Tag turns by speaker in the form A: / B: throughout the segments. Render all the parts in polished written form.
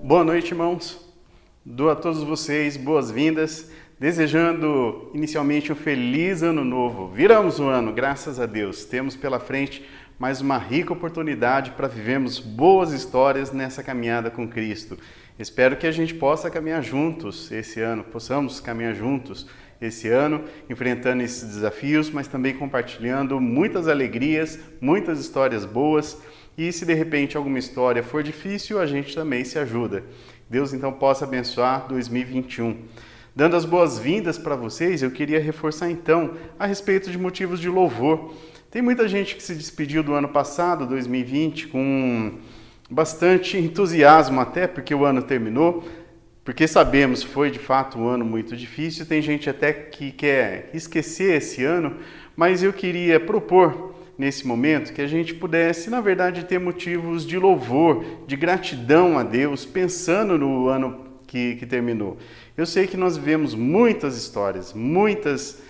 A: Boa noite, irmãos. Dou a todos vocês boas-vindas, desejando inicialmente um feliz ano novo. Viramos o ano, graças a Deus. Temos pela frente mais uma rica oportunidade para vivermos boas histórias nessa caminhada com Cristo. Espero que a gente possa caminhar juntos esse ano, possamos caminhar juntos esse ano, enfrentando esses desafios, mas também compartilhando muitas alegrias, muitas histórias boas. E se de repente alguma história for difícil, a gente também se ajuda. Deus então possa abençoar 2021. Dando as boas-vindas para vocês, eu queria reforçar então a respeito de motivos de louvor. Tem muita gente que se despediu do ano passado, 2020, com bastante entusiasmo até, porque o ano terminou, porque sabemos que foi de fato um ano muito difícil. Tem gente até que quer esquecer esse ano, mas eu queria propor nesse momento que a gente pudesse, na verdade, ter motivos de louvor, de gratidão a Deus, pensando no ano que terminou. Eu sei que nós vivemos muitas histórias, muitos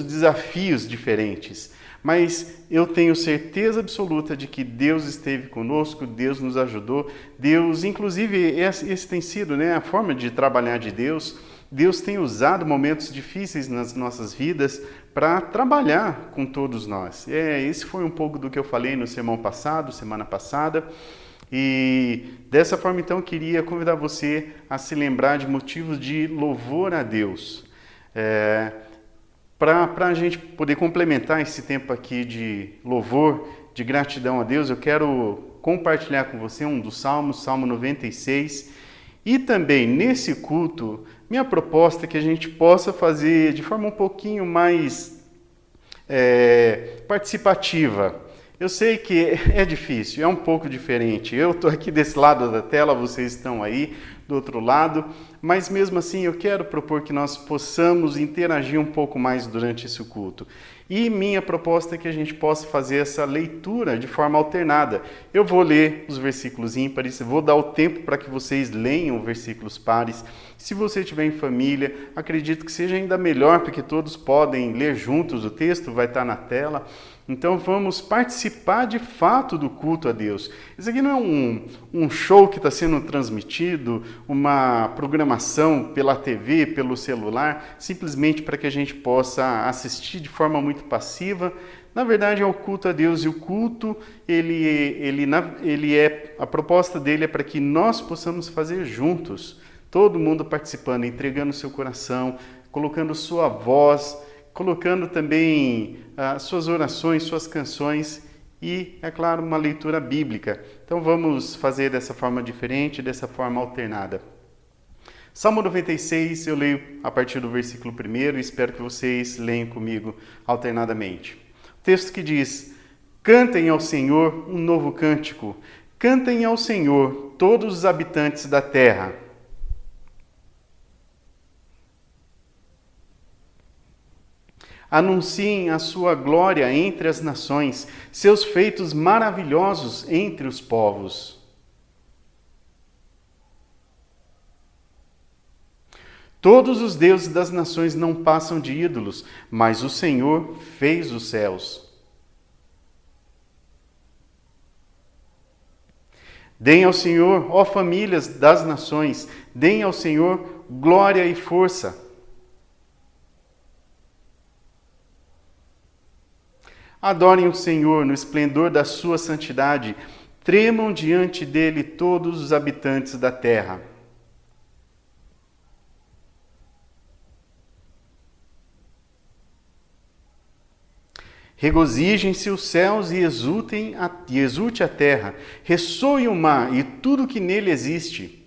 A: desafios diferentes, mas eu tenho certeza absoluta de que Deus esteve conosco, Deus nos ajudou, Deus, inclusive, esse tem sido, a forma de trabalhar de Deus. Deus tem usado momentos difíceis nas nossas vidas para trabalhar com todos nós. Esse foi um pouco do que eu falei no semana passada. E dessa forma, então, eu queria convidar você a se lembrar de motivos de louvor a Deus. Para a gente poder complementar esse tempo aqui de louvor, de gratidão a Deus, eu quero compartilhar com você um dos Salmos, Salmo 96. E também, nesse culto, minha proposta é que a gente possa fazer de forma um pouquinho mais participativa. Eu sei que é difícil, é um pouco diferente. Eu estou aqui desse lado da tela, vocês estão aí do outro lado, mas mesmo assim eu quero propor que nós possamos interagir um pouco mais durante esse culto. E minha proposta é que a gente possa fazer essa leitura de forma alternada. Eu vou ler os versículos ímpares, vou dar o tempo para que vocês leiam versículos pares. Se você estiver em família, acredito que seja ainda melhor, porque todos podem ler juntos o texto, vai estar na tela. Então vamos participar de fato do culto a Deus. Isso aqui não é um show que está sendo transmitido, uma programação pela TV, pelo celular, simplesmente para que a gente possa assistir de forma muito passiva. Na verdade é o culto a Deus, e o culto, a proposta dele é para que nós possamos fazer juntos, todo mundo participando, entregando seu coração, colocando sua voz, colocando também suas orações, suas canções e, é claro, uma leitura bíblica. Então vamos fazer dessa forma diferente, dessa forma alternada. Salmo 96, eu leio a partir do versículo 1 e espero que vocês leiam comigo alternadamente. O texto que diz: Cantem ao Senhor um novo cântico, cantem ao Senhor todos os habitantes da terra. Anunciem a sua glória entre as nações, seus feitos maravilhosos entre os povos. Todos os deuses das nações não passam de ídolos, mas o Senhor fez os céus. Deem ao Senhor, ó famílias das nações, deem ao Senhor glória e força. Adorem o Senhor no esplendor da sua santidade, tremam diante dele todos os habitantes da terra. Regozijem-se os céus e exulte a terra, ressoe o mar e tudo que nele existe.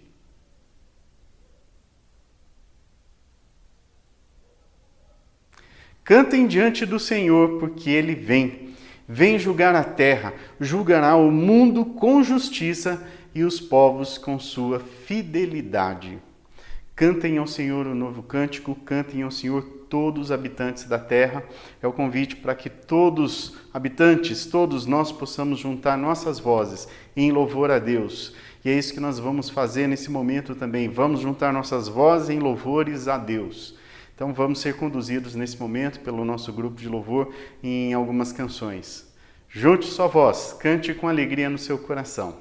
A: Cantem diante do Senhor, porque Ele vem julgar a terra, julgará o mundo com justiça e os povos com sua fidelidade. Cantem ao Senhor um novo cântico, cantem ao Senhor todos os habitantes da terra. É o convite para que todos habitantes, todos nós possamos juntar nossas vozes em louvor a Deus. E é isso que nós vamos fazer nesse momento também. Vamos juntar nossas vozes em louvores a Deus. Então vamos ser conduzidos nesse momento pelo nosso grupo de louvor em algumas canções. Junte sua voz, cante com alegria no seu coração.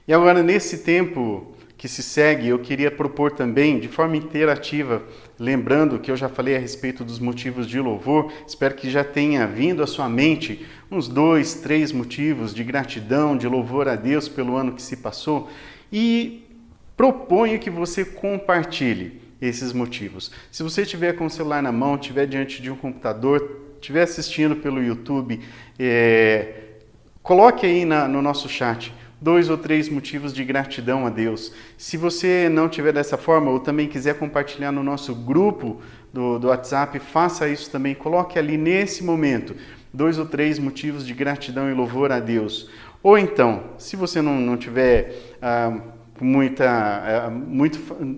A: E agora, nesse tempo que se segue, eu queria propor também, de forma interativa, lembrando que eu já falei a respeito dos motivos de louvor, espero que já tenha vindo à sua mente uns 2, 3 motivos de gratidão, de louvor a Deus pelo ano que se passou, e proponho que você compartilhe esses motivos. Se você estiver com o celular na mão, estiver diante de um computador, estiver assistindo pelo YouTube, coloque aí no nosso chat 2 ou 3 motivos de gratidão a Deus. Se você não tiver dessa forma ou também quiser compartilhar no nosso grupo do WhatsApp, faça isso também. Coloque ali nesse momento 2 ou 3 motivos de gratidão e louvor a Deus. Ou então, se você não tiver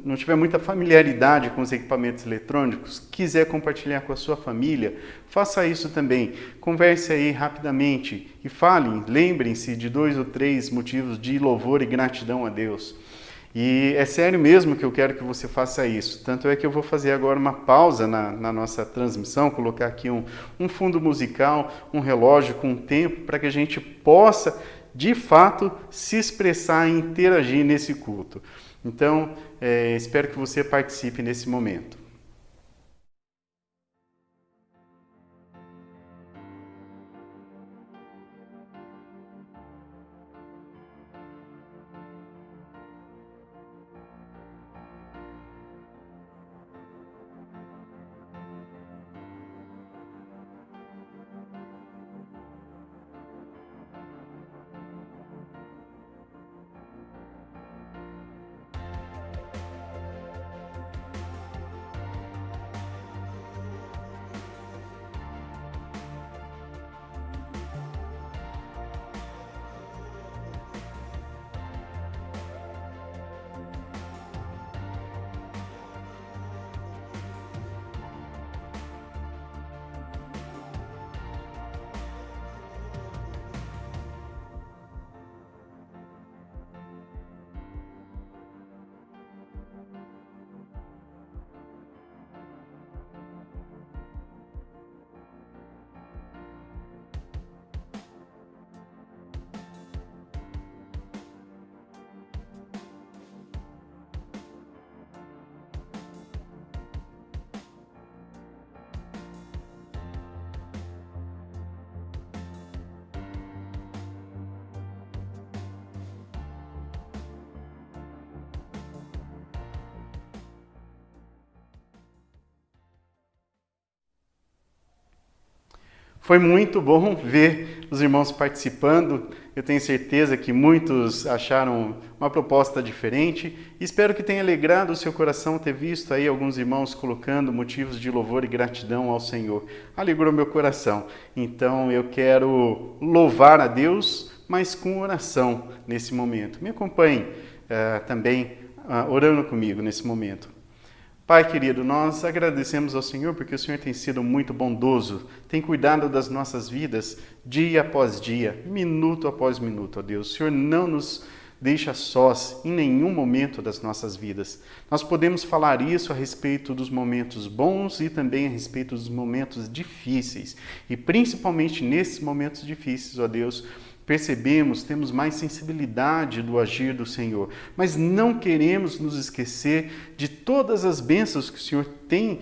A: não tiver muita familiaridade com os equipamentos eletrônicos, quiser compartilhar com a sua família, faça isso também. Converse aí rapidamente e falem, lembrem-se de 2 ou 3 motivos de louvor e gratidão a Deus. E é sério mesmo que eu quero que você faça isso. Tanto é que eu vou fazer agora uma pausa na nossa transmissão, colocar aqui um fundo musical, um relógio com um tempo, para que a gente possa de fato se expressar e interagir nesse culto. Então, espero que você participe nesse momento. Foi muito bom ver os irmãos participando. Eu tenho certeza que muitos acharam uma proposta diferente. Espero que tenha alegrado o seu coração ter visto aí alguns irmãos colocando motivos de louvor e gratidão ao Senhor. Alegrou meu coração. Então eu quero louvar a Deus, mas com oração nesse momento. Me acompanhe também orando comigo nesse momento. Pai querido, nós agradecemos ao Senhor porque o Senhor tem sido muito bondoso, tem cuidado das nossas vidas dia após dia, minuto após minuto, ó Deus. O Senhor não nos deixa sós em nenhum momento das nossas vidas. Nós podemos falar isso a respeito dos momentos bons e também a respeito dos momentos difíceis. E principalmente nesses momentos difíceis, ó Deus, percebemos, temos mais sensibilidade do agir do Senhor, mas não queremos nos esquecer de todas as bênçãos que o Senhor tem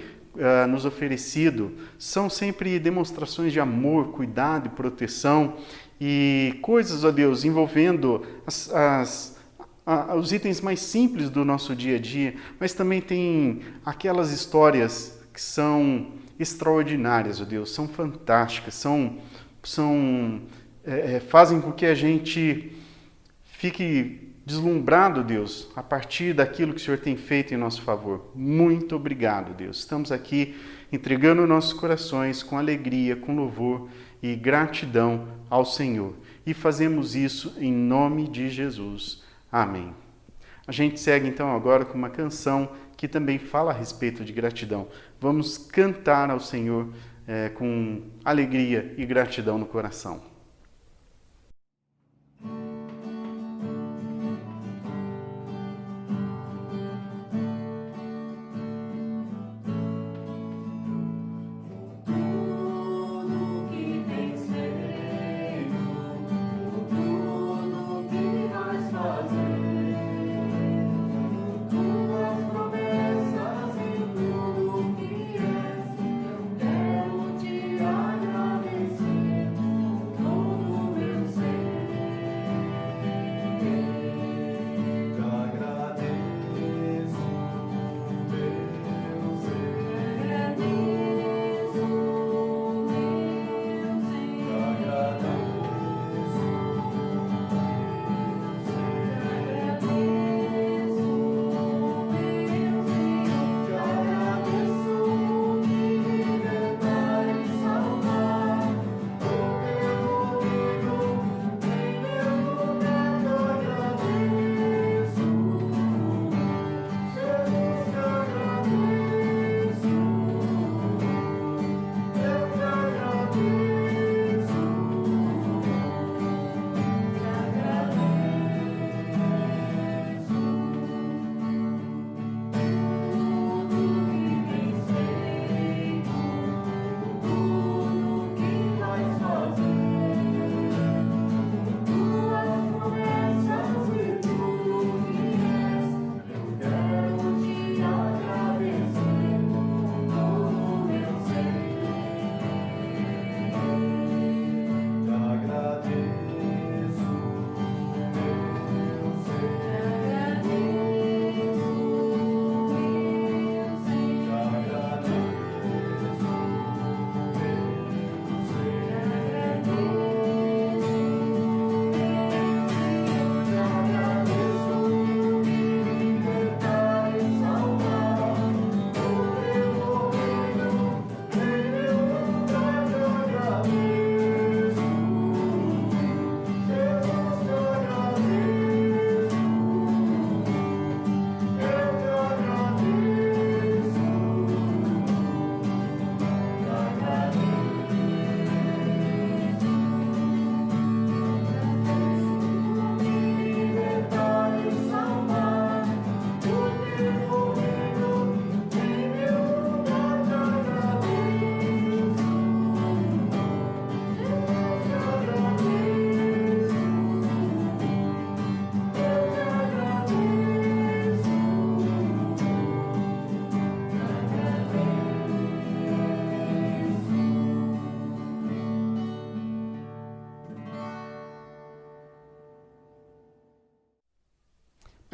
A: nos oferecido. São sempre demonstrações de amor, cuidado e proteção e coisas, ó Deus, envolvendo os itens mais simples do nosso dia a dia, mas também tem aquelas histórias que são extraordinárias, ó Deus, são fantásticas, fazem com que a gente fique deslumbrado, Deus, a partir daquilo que o Senhor tem feito em nosso favor. Muito obrigado, Deus. Estamos aqui entregando nossos corações com alegria, com louvor e gratidão ao Senhor. E fazemos isso em nome de Jesus. Amém. A gente segue então agora com uma canção que também fala a respeito de gratidão. Vamos cantar ao Senhor com alegria e gratidão no coração.
B: Tudo que vais fazer.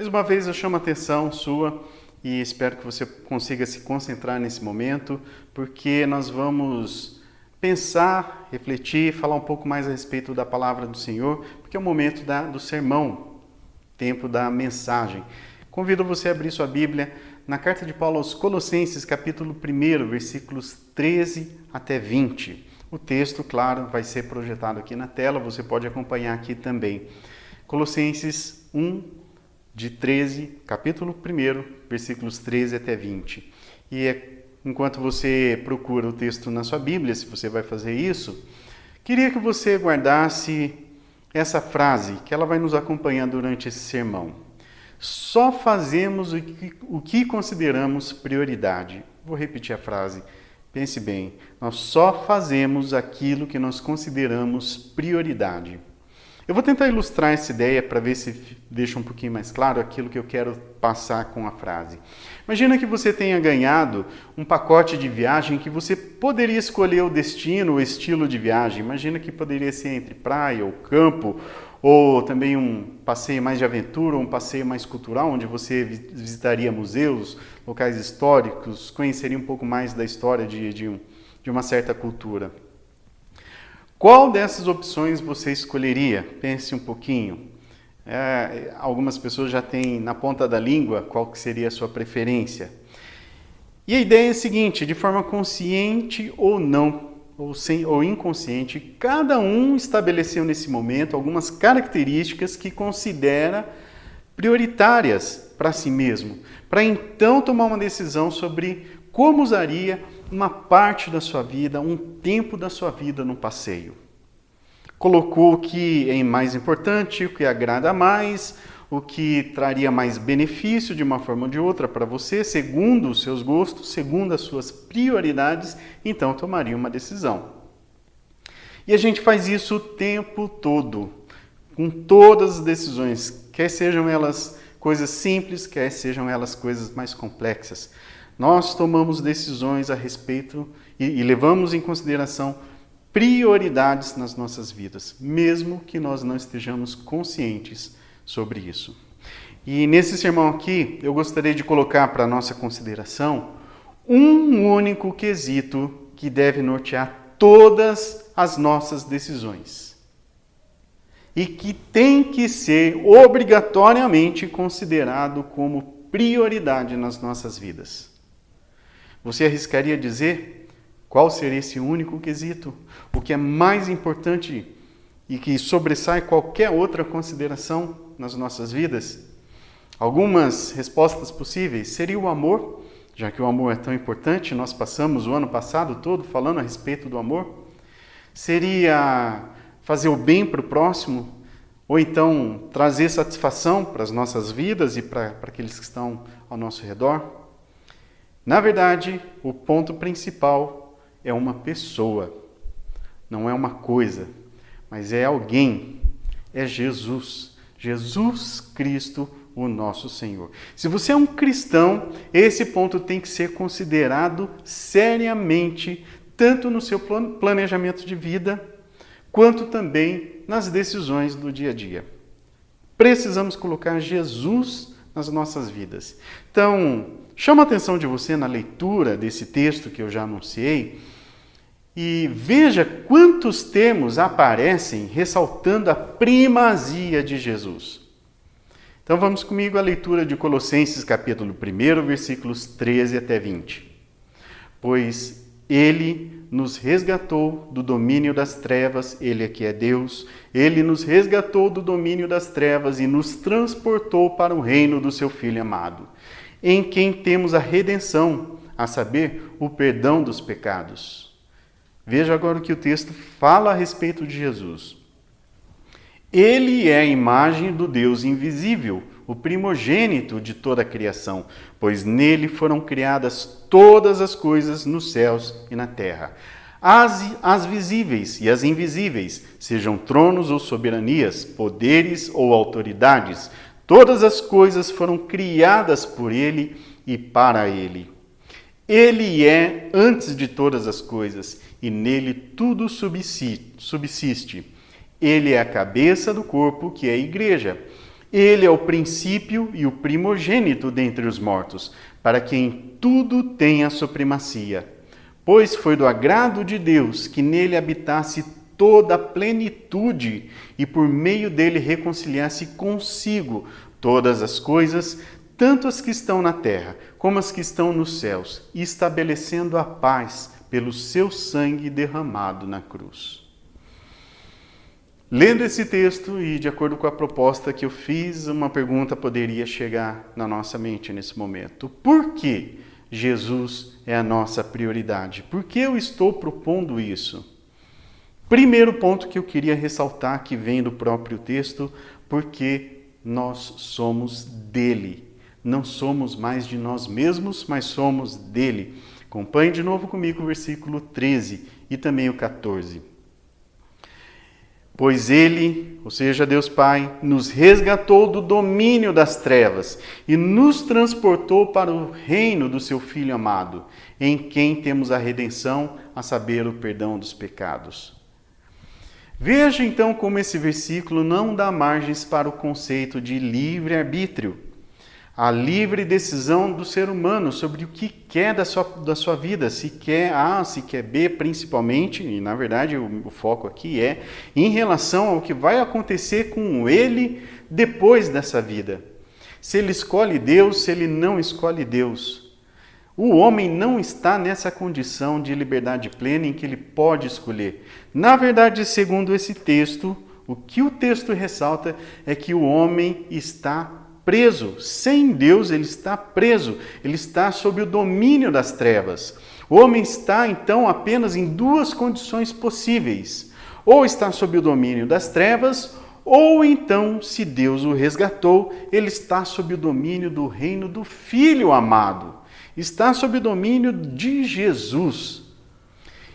A: Mais uma vez eu chamo a atenção sua e espero que você consiga se concentrar nesse momento, porque nós vamos pensar, refletir, falar um pouco mais a respeito da palavra do Senhor, porque é o momento do sermão, tempo da mensagem. Convido você a abrir sua Bíblia na carta de Paulo aos Colossenses, capítulo 1, versículos 13 até 20. O texto, claro, vai ser projetado aqui na tela, você pode acompanhar aqui também. Colossenses 1, capítulo 1, versículos 13 até 20. Enquanto você procura o texto na sua Bíblia, se você vai fazer isso, queria que você guardasse essa frase, que ela vai nos acompanhar durante esse sermão. Só fazemos o que consideramos prioridade. Vou repetir a frase. Pense bem. Nós só fazemos aquilo que nós consideramos prioridade. Eu vou tentar ilustrar essa ideia para ver se deixa um pouquinho mais claro aquilo que eu quero passar com a frase. Imagina que você tenha ganhado um pacote de viagem que você poderia escolher o destino, o estilo de viagem. Imagina que poderia ser entre praia ou campo, ou também um passeio mais de aventura, ou um passeio mais cultural, onde você visitaria museus, locais históricos, conheceria um pouco mais da história de uma certa cultura. Qual dessas opções você escolheria? Pense um pouquinho. Algumas pessoas já têm na ponta da língua qual que seria a sua preferência. E a ideia é a seguinte, de forma consciente ou não, ou inconsciente, cada um estabeleceu nesse momento algumas características que considera prioritárias para si mesmo, para então tomar uma decisão sobre como usaria uma parte da sua vida, um tempo da sua vida no passeio. Colocou o que é mais importante, o que agrada mais, o que traria mais benefício de uma forma ou de outra para você, segundo os seus gostos, segundo as suas prioridades, então tomaria uma decisão. E a gente faz isso o tempo todo, com todas as decisões, quer sejam elas coisas simples, quer sejam elas coisas mais complexas. Nós tomamos decisões a respeito e levamos em consideração prioridades nas nossas vidas, mesmo que nós não estejamos conscientes sobre isso. E nesse sermão aqui, eu gostaria de colocar para a nossa consideração um único quesito que deve nortear todas as nossas decisões e que tem que ser obrigatoriamente considerado como prioridade nas nossas vidas. Você arriscaria dizer qual seria esse único quesito? O que é mais importante e que sobressai qualquer outra consideração nas nossas vidas? Algumas respostas possíveis seria o amor, já que o amor é tão importante, nós passamos o ano passado todo falando a respeito do amor. Seria fazer o bem para o próximo, ou então trazer satisfação para as nossas vidas e para aqueles que estão ao nosso redor. Na verdade, o ponto principal é uma pessoa, não é uma coisa, mas é alguém, é Jesus, Jesus Cristo, o nosso Senhor. Se você é um cristão, esse ponto tem que ser considerado seriamente, tanto no seu planejamento de vida, quanto também nas decisões do dia a dia. Precisamos colocar Jesus nas nossas vidas. Então, chama a atenção de você na leitura desse texto que eu já anunciei e veja quantos termos aparecem ressaltando a primazia de Jesus. Então vamos comigo à leitura de Colossenses capítulo 1, versículos 13 até 20. Pois Ele nos resgatou do domínio das trevas, Ele aqui é Deus, Ele nos resgatou do domínio das trevas e nos transportou para o reino do seu Filho amado, em quem temos a redenção, a saber, o perdão dos pecados. Veja agora o que o texto fala a respeito de Jesus. Ele é a imagem do Deus invisível, o primogênito de toda a criação, pois nele foram criadas todas as coisas nos céus e na terra. As visíveis e as invisíveis, sejam tronos ou soberanias, poderes ou autoridades, todas as coisas foram criadas por ele e para ele. Ele é antes de todas as coisas, e nele tudo subsiste. Ele é a cabeça do corpo, que é a igreja. Ele é o princípio e o primogênito dentre os mortos, para que em tudo tenha supremacia. Pois foi do agrado de Deus que nele habitasse toda a plenitude e por meio dele reconciliasse consigo todas as coisas, tanto as que estão na terra como as que estão nos céus, estabelecendo a paz pelo seu sangue derramado na cruz. Lendo esse texto e de acordo com a proposta que eu fiz, uma pergunta poderia chegar na nossa mente nesse momento. Por que Jesus é a nossa prioridade? Por que eu estou propondo isso? Primeiro ponto que eu queria ressaltar, que vem do próprio texto, porque nós somos dele. Não somos mais de nós mesmos, mas somos dele. Acompanhe de novo comigo o versículo 13 e também o 14. Pois ele, ou seja, Deus Pai, nos resgatou do domínio das trevas e nos transportou para o reino do seu Filho amado, em quem temos a redenção, a saber, o perdão dos pecados. Veja então como esse versículo não dá margens para o conceito de livre-arbítrio, a livre decisão do ser humano sobre o que quer da sua vida, se quer A, se quer B, principalmente, e na verdade o foco aqui é em relação ao que vai acontecer com ele depois dessa vida. Se ele escolhe Deus, se ele não escolhe Deus. O homem não está nessa condição de liberdade plena em que ele pode escolher. Na verdade, segundo esse texto, o que o texto ressalta é que o homem está preso. Sem Deus, ele está preso. Ele está sob o domínio das trevas. O homem está, então, apenas em duas condições possíveis. Ou está sob o domínio das trevas, ou então, se Deus o resgatou, ele está sob o domínio do reino do Filho amado. Está sob o domínio de Jesus.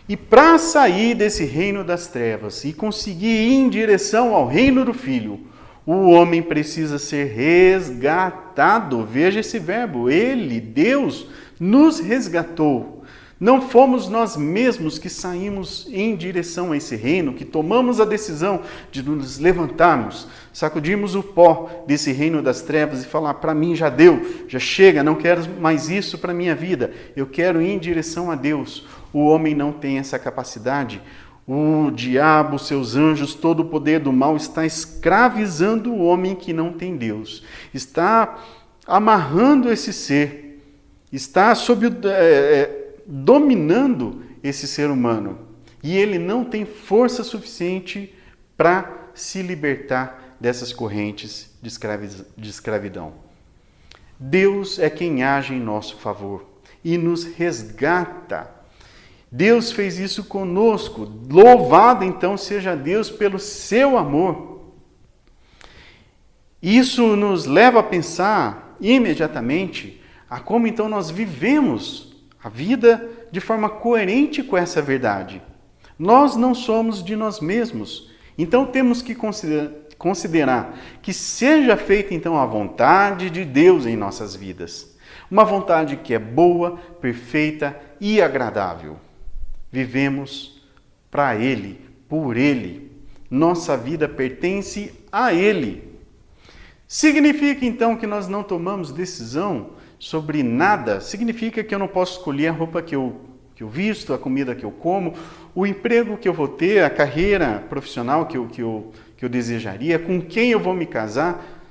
A: E para sair desse reino das trevas e conseguir ir em direção ao reino do Filho, o homem precisa ser resgatado. Veja esse verbo. Ele, Deus, nos resgatou. Não fomos nós mesmos que saímos em direção a esse reino, que tomamos a decisão de nos levantarmos, sacudirmos o pó desse reino das trevas e falar, para mim já deu, já chega, não quero mais isso para a minha vida, eu quero ir em direção a Deus. O homem não tem essa capacidade. O diabo, seus anjos, todo o poder do mal está escravizando o homem que não tem Deus. Está amarrando esse ser, está dominando esse ser humano. E ele não tem força suficiente para se libertar dessas correntes de escravidão. Deus é quem age em nosso favor e nos resgata. Deus fez isso conosco. Louvado então seja Deus pelo seu amor. Isso nos leva a pensar imediatamente a como então nós vivemos a vida de forma coerente com essa verdade. Nós não somos de nós mesmos. Então temos que considerar que seja feita então a vontade de Deus em nossas vidas. Uma vontade que é boa, perfeita e agradável. Vivemos para Ele, por Ele. Nossa vida pertence a Ele. Significa então que nós não tomamos decisão sobre nada? Significa que eu não posso escolher a roupa que eu visto, a comida que eu como, o emprego que eu vou ter, a carreira profissional que eu desejaria, com quem eu vou me casar?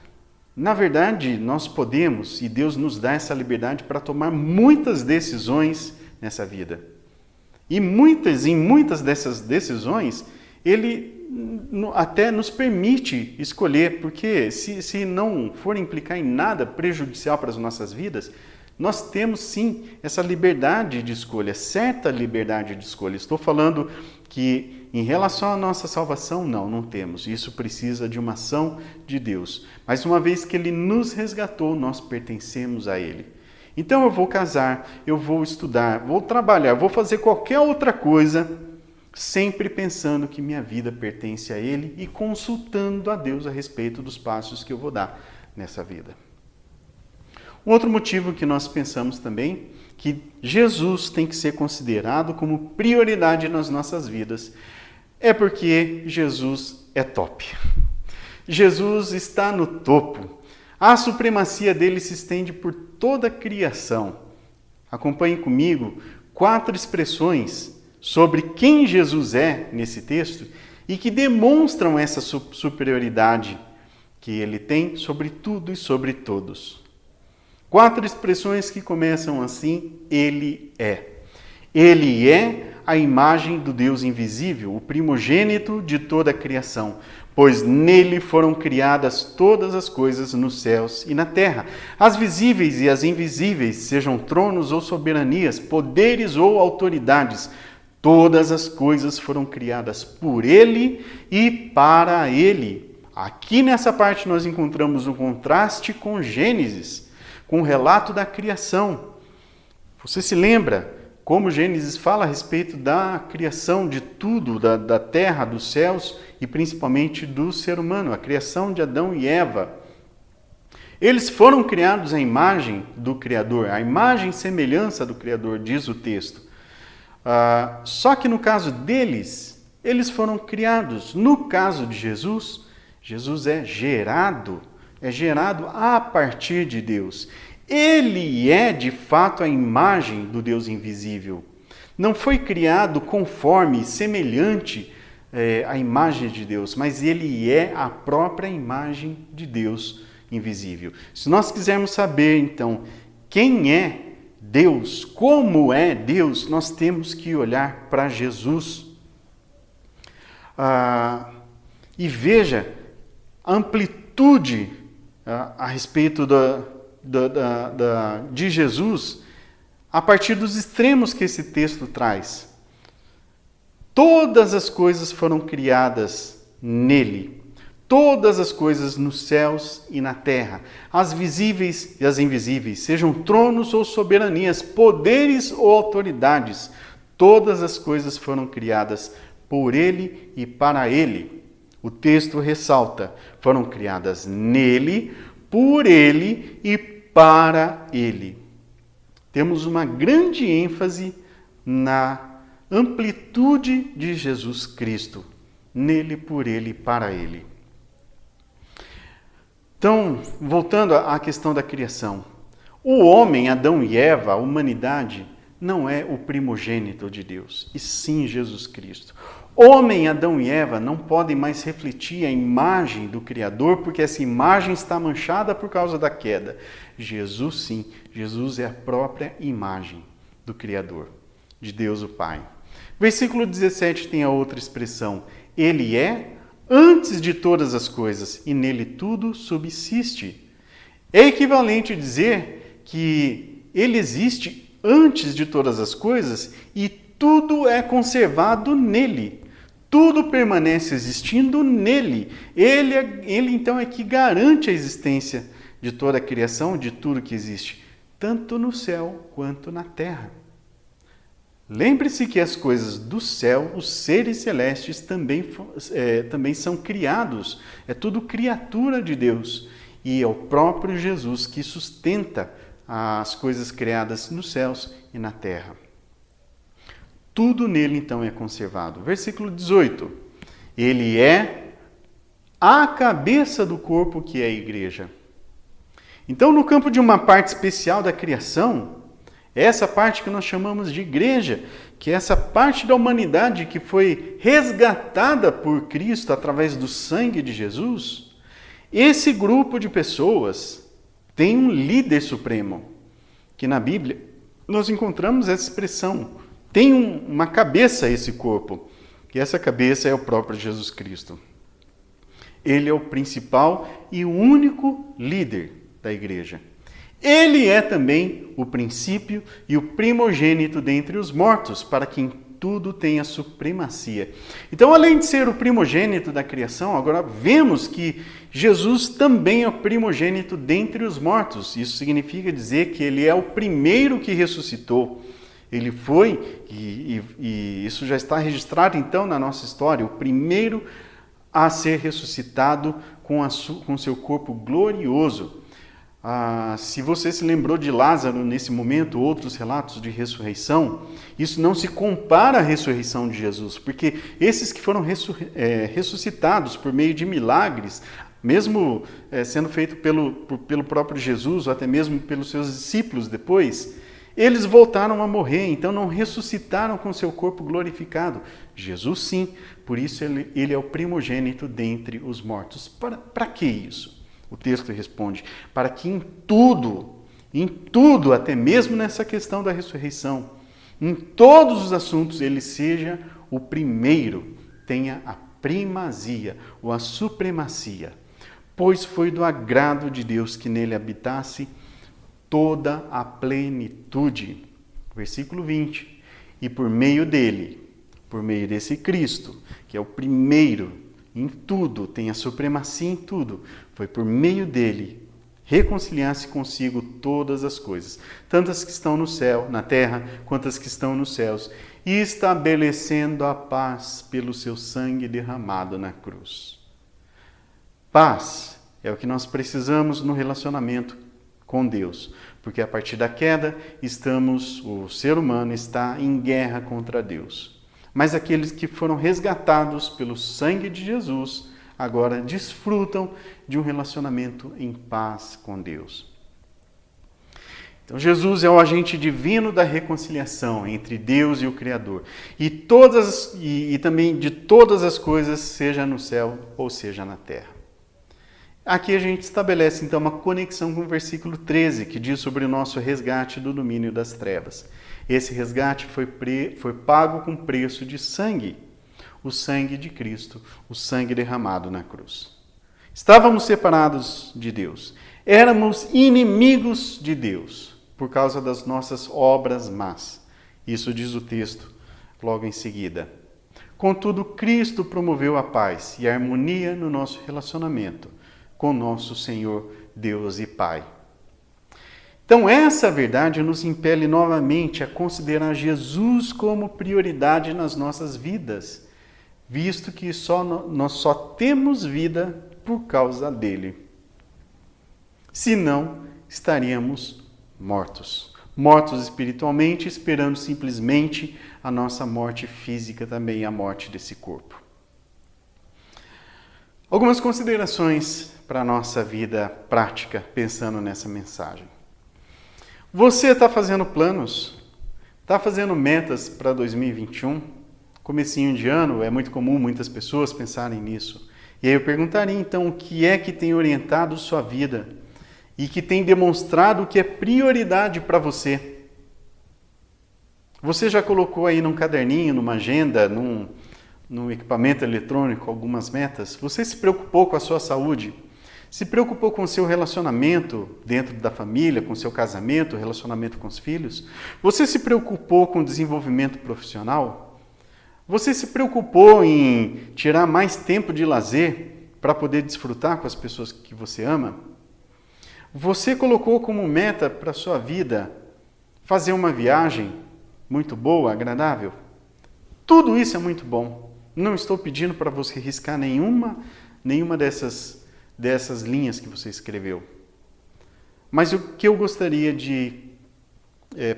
A: Na verdade, nós podemos, e Deus nos dá essa liberdade para tomar muitas decisões nessa vida. E em muitas dessas decisões, Ele até nos permite escolher, porque se não for implicar em nada prejudicial para as nossas vidas, nós temos sim essa liberdade de escolha, certa liberdade de escolha. Estou falando que em relação à nossa salvação, não temos. Isso precisa de uma ação de Deus. Mas uma vez que Ele nos resgatou, nós pertencemos a Ele. Então eu vou casar, eu vou estudar, vou trabalhar, vou fazer qualquer outra coisa, sempre pensando que minha vida pertence a Ele e consultando a Deus a respeito dos passos que eu vou dar nessa vida. Um outro motivo que nós pensamos também, que Jesus tem que ser considerado como prioridade nas nossas vidas, é porque Jesus é top. Jesus está no topo. A supremacia dele se estende por toda a criação. Acompanhe comigo 4 expressões sobre quem Jesus é nesse texto e que demonstram essa superioridade que ele tem sobre tudo e sobre todos. 4 expressões que começam assim: ele é. Ele é a imagem do Deus invisível, o primogênito de toda a criação, pois nele foram criadas todas as coisas nos céus e na terra, as visíveis e as invisíveis, sejam tronos ou soberanias, poderes ou autoridades. Todas as coisas foram criadas por ele e para ele. Aqui nessa parte nós encontramos um contraste com Gênesis, com o relato da criação. Você se lembra como Gênesis fala a respeito da criação de tudo, da terra, dos céus e principalmente do ser humano, a criação de Adão e Eva. Eles foram criados à imagem do Criador, à imagem e semelhança do Criador, diz o texto. Só que no caso deles, eles foram criados. No caso de Jesus, Jesus é gerado a partir de Deus. Ele é, de fato, a imagem do Deus invisível. Não foi criado conforme, semelhante à imagem de Deus, mas ele é a própria imagem de Deus invisível. Se nós quisermos saber, então, quem é Deus, como é Deus, nós temos que olhar para Jesus. E veja a amplitude a respeito de Jesus a partir dos extremos que esse texto traz. Todas as coisas foram criadas nele. Todas as coisas nos céus e na terra, as visíveis e as invisíveis, sejam tronos ou soberanias, poderes ou autoridades, todas as coisas foram criadas por ele e para ele. O texto ressalta, foram criadas nele, por ele e para ele. Temos uma grande ênfase na amplitude de Jesus Cristo, nele, por ele e para ele. Então, voltando à questão da criação, o homem, Adão e Eva, a humanidade, não é o primogênito de Deus, e sim Jesus Cristo. Homem, Adão e Eva não podem mais refletir a imagem do Criador, porque essa imagem está manchada por causa da queda. Jesus sim, Jesus é a própria imagem do Criador, de Deus o Pai. Versículo 17 tem a outra expressão, ele é antes de todas as coisas, e nele tudo subsiste. É equivalente a dizer que ele existe antes de todas as coisas e tudo é conservado nele. Tudo permanece existindo nele. Ele então é que garante a existência de toda a criação, de tudo que existe, tanto no céu quanto na terra. Lembre-se que as coisas do céu, os seres celestes também são criados. É tudo criatura de Deus. E é o próprio Jesus que sustenta as coisas criadas nos céus e na terra. Tudo nele, então, é conservado. Versículo 18. Ele é a cabeça do corpo que é a igreja. Então, no campo de uma parte especial da criação, essa parte que nós chamamos de igreja, que é essa parte da humanidade que foi resgatada por Cristo através do sangue de Jesus, esse grupo de pessoas tem um líder supremo, que na Bíblia nós encontramos essa expressão, tem uma cabeça esse corpo, e essa cabeça é o próprio Jesus Cristo. Ele é o principal e o único líder da igreja. Ele é também o princípio e o primogênito dentre os mortos, para que em tudo tenha supremacia. Então, além de ser o primogênito da criação, agora vemos que Jesus também é o primogênito dentre os mortos. Isso significa dizer que ele é o primeiro que ressuscitou. Ele foi, e isso já está registrado então na nossa história, o primeiro a ser ressuscitado com seu corpo glorioso. Se você se lembrou de Lázaro nesse momento, outros relatos de ressurreição, isso não se compara à ressurreição de Jesus, porque esses que foram ressuscitados por meio de milagres, mesmo sendo feito pelo próprio Jesus, ou até mesmo pelos seus discípulos depois, eles voltaram a morrer, então não ressuscitaram com seu corpo glorificado. Jesus sim, por isso ele é o primogênito dentre os mortos. Para que isso? O texto responde, para que em tudo, até mesmo nessa questão da ressurreição, em todos os assuntos ele seja o primeiro, tenha a primazia ou a supremacia, pois foi do agrado de Deus que nele habitasse toda a plenitude. Versículo 20. E por meio dele, por meio desse Cristo, que é o primeiro em tudo, tem a supremacia em tudo, foi por meio dele reconciliar-se consigo todas as coisas, tanto as que estão no céu, na terra, quanto as que estão nos céus, e estabelecendo a paz pelo seu sangue derramado na cruz. Paz é o que nós precisamos no relacionamento com Deus, porque a partir da queda o ser humano está em guerra contra Deus. Mas aqueles que foram resgatados pelo sangue de Jesus agora desfrutam de um relacionamento em paz com Deus. Então Jesus é o agente divino da reconciliação entre Deus e o Criador, e também de todas as coisas, seja no céu ou seja na terra. Aqui a gente estabelece então uma conexão com o versículo 13, que diz sobre o nosso resgate do domínio das trevas. Esse resgate foi pago com preço de sangue, o sangue de Cristo, o sangue derramado na cruz. Estávamos separados de Deus, éramos inimigos de Deus por causa das nossas obras más. Isso diz o texto logo em seguida. Contudo, Cristo promoveu a paz e a harmonia no nosso relacionamento com nosso Senhor Deus e Pai. Então, essa verdade nos impele novamente a considerar Jesus como prioridade nas nossas vidas, visto que nós só temos vida por causa dele. Senão, estaríamos mortos. Mortos espiritualmente, esperando simplesmente a nossa morte física também, a morte desse corpo. Algumas considerações para a nossa vida prática, pensando nessa mensagem. Você está fazendo planos? Está fazendo metas para 2021? Comecinho de ano, é muito comum muitas pessoas pensarem nisso. E aí eu perguntaria então, o que é que tem orientado sua vida e que tem demonstrado o que é prioridade para você? Você já colocou aí num caderninho, numa agenda, num equipamento eletrônico algumas metas? Você se preocupou com a sua saúde? Se preocupou com o seu relacionamento dentro da família, com o seu casamento, relacionamento com os filhos? Você se preocupou com o desenvolvimento profissional? Você se preocupou em tirar mais tempo de lazer para poder desfrutar com as pessoas que você ama? Você colocou como meta para a sua vida fazer uma viagem muito boa, agradável? Tudo isso é muito bom. Não estou pedindo para você riscar nenhuma dessas linhas que você escreveu. Mas o que eu gostaria de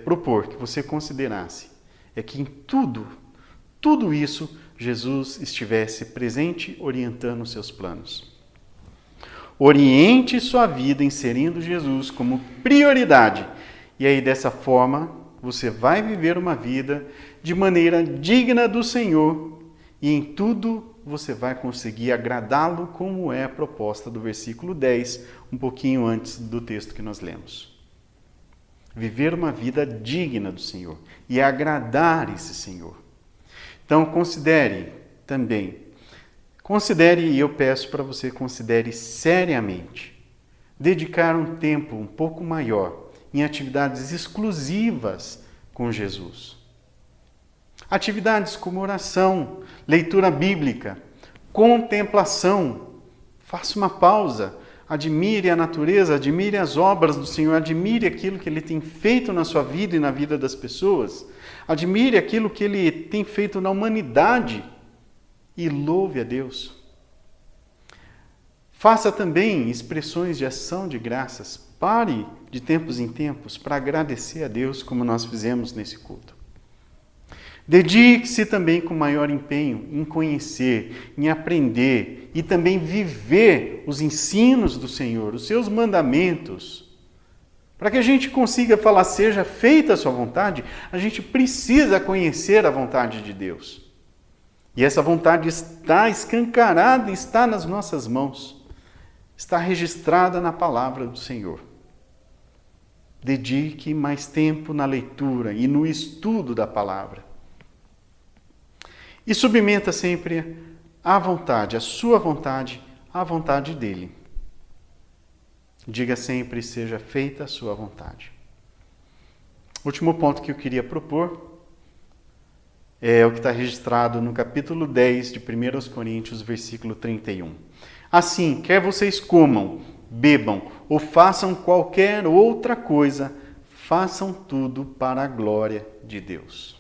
A: propor, que você considerasse, é que em tudo isso, Jesus estivesse presente, orientando os seus planos. Oriente sua vida inserindo Jesus como prioridade. E aí, dessa forma, você vai viver uma vida de maneira digna do Senhor e em tudo você vai conseguir agradá-lo, como é a proposta do versículo 10, um pouquinho antes do texto que nós lemos. Viver uma vida digna do Senhor e agradar esse Senhor. Então, considere, e eu peço para você considere seriamente, dedicar um tempo um pouco maior em atividades exclusivas com Jesus. Atividades como oração, leitura bíblica, contemplação. Faça uma pausa, admire a natureza, admire as obras do Senhor, admire aquilo que Ele tem feito na sua vida e na vida das pessoas, admire aquilo que Ele tem feito na humanidade e louve a Deus. Faça também expressões de ação de graças. Pare de tempos em tempos para agradecer a Deus, como nós fizemos nesse culto. Dedique-se também com maior empenho em conhecer, em aprender e também viver os ensinos do Senhor, os seus mandamentos. Para que a gente consiga falar, seja feita a sua vontade, a gente precisa conhecer a vontade de Deus. E essa vontade está escancarada, está nas nossas mãos, está registrada na palavra do Senhor. Dedique mais tempo na leitura e no estudo da palavra. E submeta sempre a vontade, a sua vontade, à vontade dele. Diga sempre, seja feita a sua vontade. O último ponto que eu queria propor é o que está registrado no capítulo 10 de 1 Coríntios, versículo 31. Assim, quer vocês comam, bebam ou façam qualquer outra coisa, façam tudo para a glória de Deus.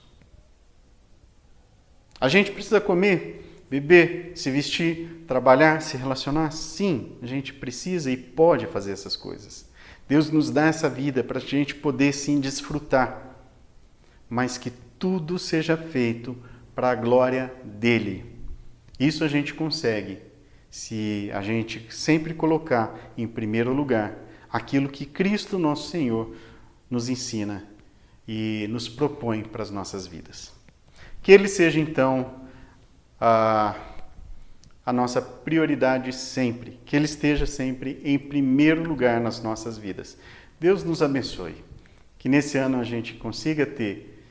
A: A gente precisa comer, beber, se vestir, trabalhar, se relacionar? Sim, a gente precisa e pode fazer essas coisas. Deus nos dá essa vida para a gente poder sim desfrutar, mas que tudo seja feito para a glória dele. Isso a gente consegue se a gente sempre colocar em primeiro lugar aquilo que Cristo, nosso Senhor, nos ensina e nos propõe para as nossas vidas. Que Ele seja, então, a nossa prioridade sempre. Que Ele esteja sempre em primeiro lugar nas nossas vidas. Deus nos abençoe. Que nesse ano a gente consiga ter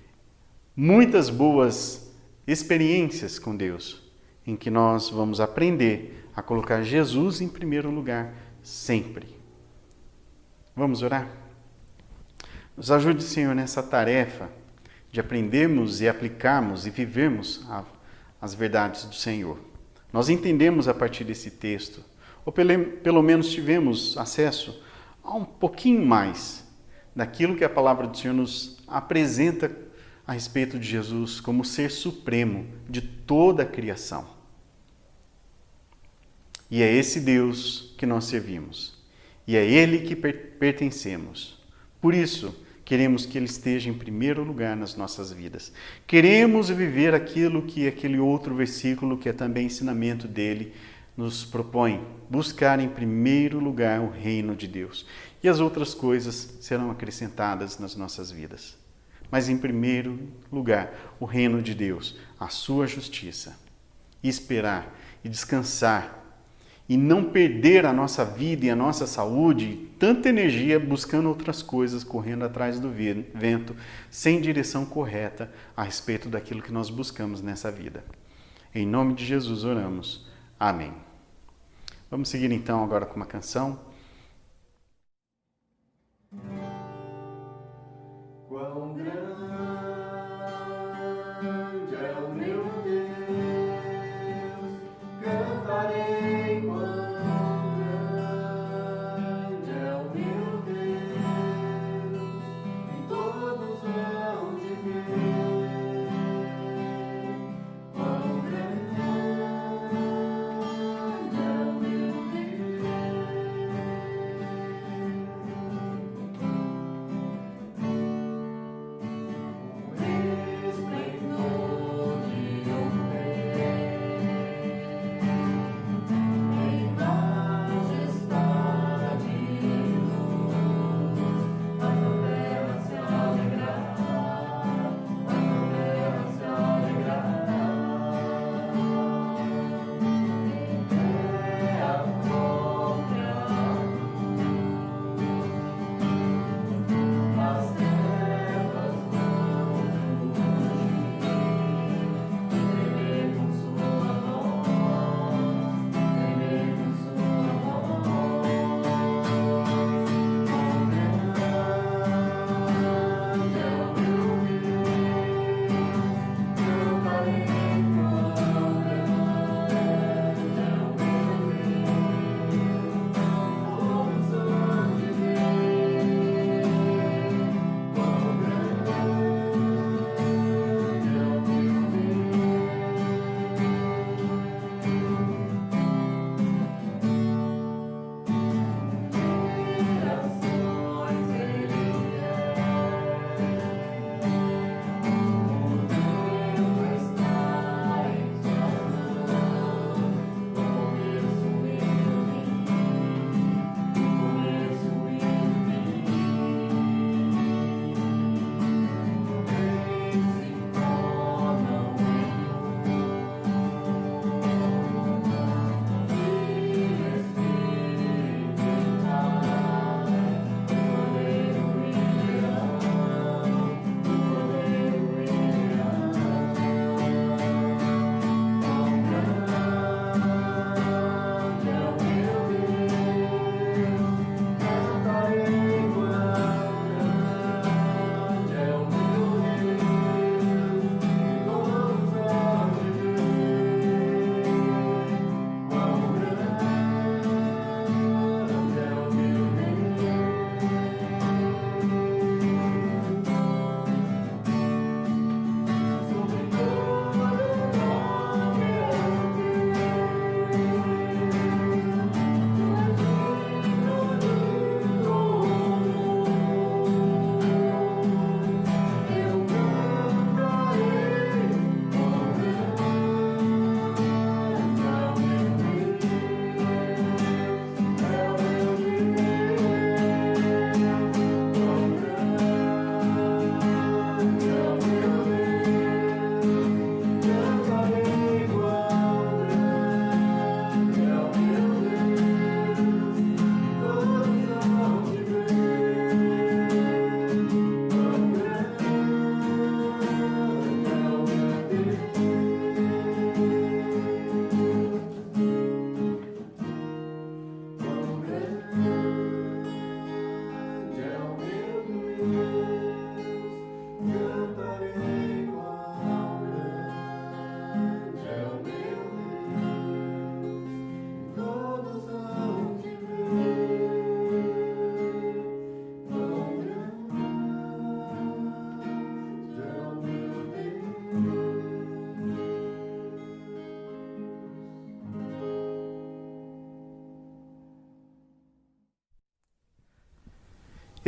A: muitas boas experiências com Deus, em que nós vamos aprender a colocar Jesus em primeiro lugar sempre. Vamos orar? Nos ajude, Senhor, nessa tarefa de aprendermos e aplicarmos e vivermos as verdades do Senhor. Nós entendemos a partir desse texto, ou pelo menos tivemos acesso a um pouquinho mais daquilo que a palavra do Senhor nos apresenta a respeito de Jesus como ser supremo de toda a criação. E é esse Deus que nós servimos, e é Ele que pertencemos. Por isso, queremos que Ele esteja em primeiro lugar nas nossas vidas. Queremos viver aquilo que aquele outro versículo, que é também ensinamento dele, nos propõe. Buscar em primeiro lugar o reino de Deus. E as outras coisas serão acrescentadas nas nossas vidas. Mas em primeiro lugar, o reino de Deus, a sua justiça. E esperar e descansar e não perder a nossa vida e a nossa saúde, tanta energia buscando outras coisas, correndo atrás do vento, sem direção correta a respeito daquilo que nós buscamos nessa vida. Em nome de Jesus oramos. Amém. Vamos seguir então agora com uma canção.
B: Quão grande é o meu Deus, cantarei.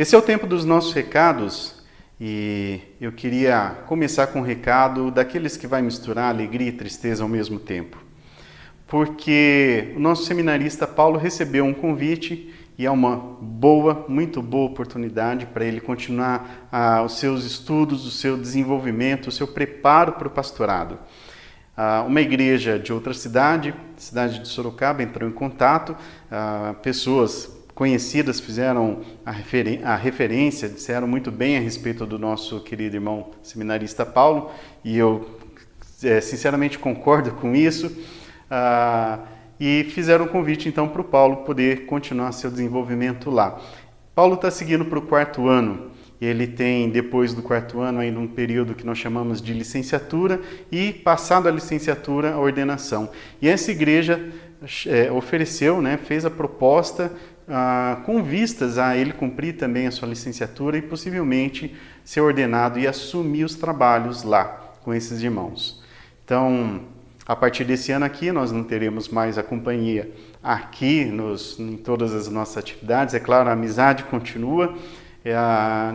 A: Esse é o tempo dos nossos recados e eu queria começar com um recado daqueles que vai misturar alegria e tristeza ao mesmo tempo. Porque o nosso seminarista Paulo recebeu um convite e é uma muito boa oportunidade para ele continuar os seus estudos, o seu desenvolvimento, o seu preparo para o pastorado. Uma igreja de outra cidade de Sorocaba, entrou em contato, pessoas conhecidas fizeram a referência, disseram muito bem a respeito do nosso querido irmão seminarista Paulo, e eu sinceramente concordo com isso, e fizeram um convite então para o Paulo poder continuar seu desenvolvimento lá. Paulo está seguindo para o 4º ano, ele tem depois do 4º ano ainda um período que nós chamamos de licenciatura e passado a licenciatura a ordenação. E essa igreja ofereceu, fez a proposta com vistas a ele cumprir também a sua licenciatura e possivelmente ser ordenado e assumir os trabalhos lá com esses irmãos. Então, a partir desse ano aqui, nós não teremos mais a companhia aqui em todas as nossas atividades. É claro, a amizade continua.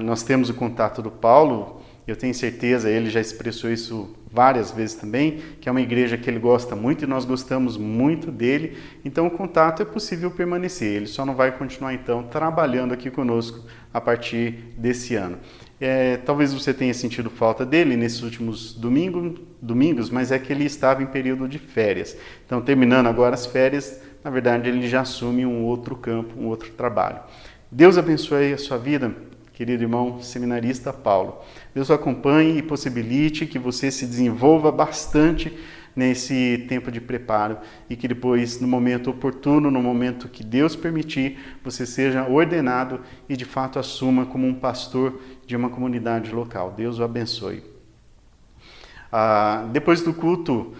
A: Nós temos o contato do Paulo, eu tenho certeza, ele já expressou isso várias vezes também, que é uma igreja que ele gosta muito e nós gostamos muito dele, então o contato é possível permanecer, ele só não vai continuar então trabalhando aqui conosco a partir desse ano. Talvez você tenha sentido falta dele nesses últimos domingos, mas é que ele estava em período de férias, então terminando agora as férias, na verdade ele já assume um outro campo, um outro trabalho. Deus abençoe a sua vida, querido irmão seminarista Paulo. Deus o acompanhe e possibilite que você se desenvolva bastante nesse tempo de preparo e que depois, no momento oportuno, no momento que Deus permitir, você seja ordenado e de fato assuma como um pastor de uma comunidade local. Deus o abençoe. Depois do culto,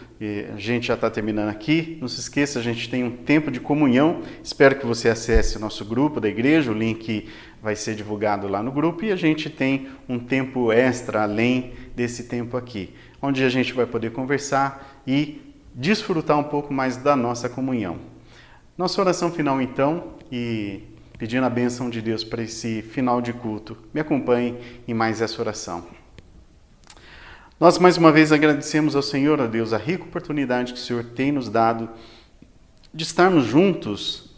A: a gente já está terminando aqui, não se esqueça, a gente tem um tempo de comunhão, espero que você acesse o nosso grupo da igreja, o link vai ser divulgado lá no grupo, e a gente tem um tempo extra além desse tempo aqui, onde a gente vai poder conversar e desfrutar um pouco mais da nossa comunhão. Nossa oração final então, e pedindo a bênção de Deus para esse final de culto, me acompanhe em mais essa oração. Nós mais uma vez agradecemos ao Senhor, a Deus, a rica oportunidade que o Senhor tem nos dado de estarmos juntos,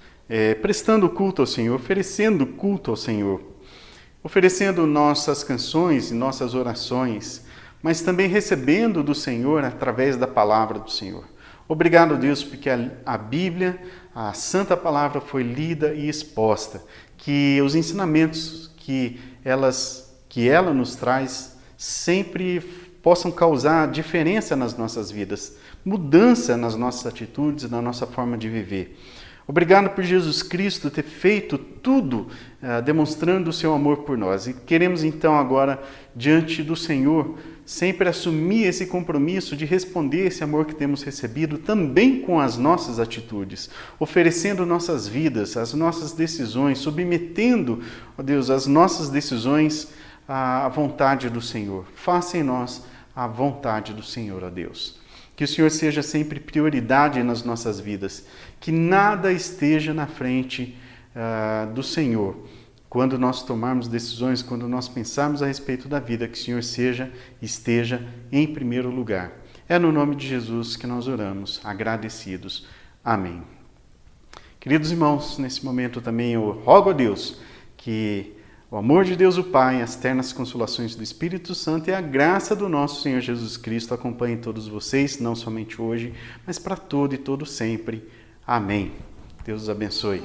A: prestando culto ao Senhor, oferecendo culto ao Senhor, oferecendo nossas canções e nossas orações, mas também recebendo do Senhor através da palavra do Senhor. Obrigado, Deus, porque a Bíblia, a Santa Palavra foi lida e exposta, que os ensinamentos que ela nos traz sempre possam causar diferença nas nossas vidas, mudança nas nossas atitudes, na nossa forma de viver. Obrigado por Jesus Cristo ter feito tudo demonstrando o seu amor por nós. E queremos então agora, diante do Senhor, sempre assumir esse compromisso de responder esse amor que temos recebido também com as nossas atitudes, oferecendo nossas vidas, as nossas decisões, submetendo, ó Deus, as nossas decisões à vontade do Senhor. Faça em nós a vontade do Senhor, ó Deus. Que o Senhor seja sempre prioridade nas nossas vidas, que nada esteja na frente do Senhor. Quando nós tomarmos decisões, quando nós pensarmos a respeito da vida, que o Senhor esteja em primeiro lugar. É no nome de Jesus que nós oramos, agradecidos. Amém. Queridos irmãos, nesse momento também eu rogo a Deus que o amor de Deus o Pai, as ternas consolações do Espírito Santo e a graça do nosso Senhor Jesus Cristo acompanhem todos vocês, não somente hoje, mas para todo e todo sempre. Amém. Deus os abençoe.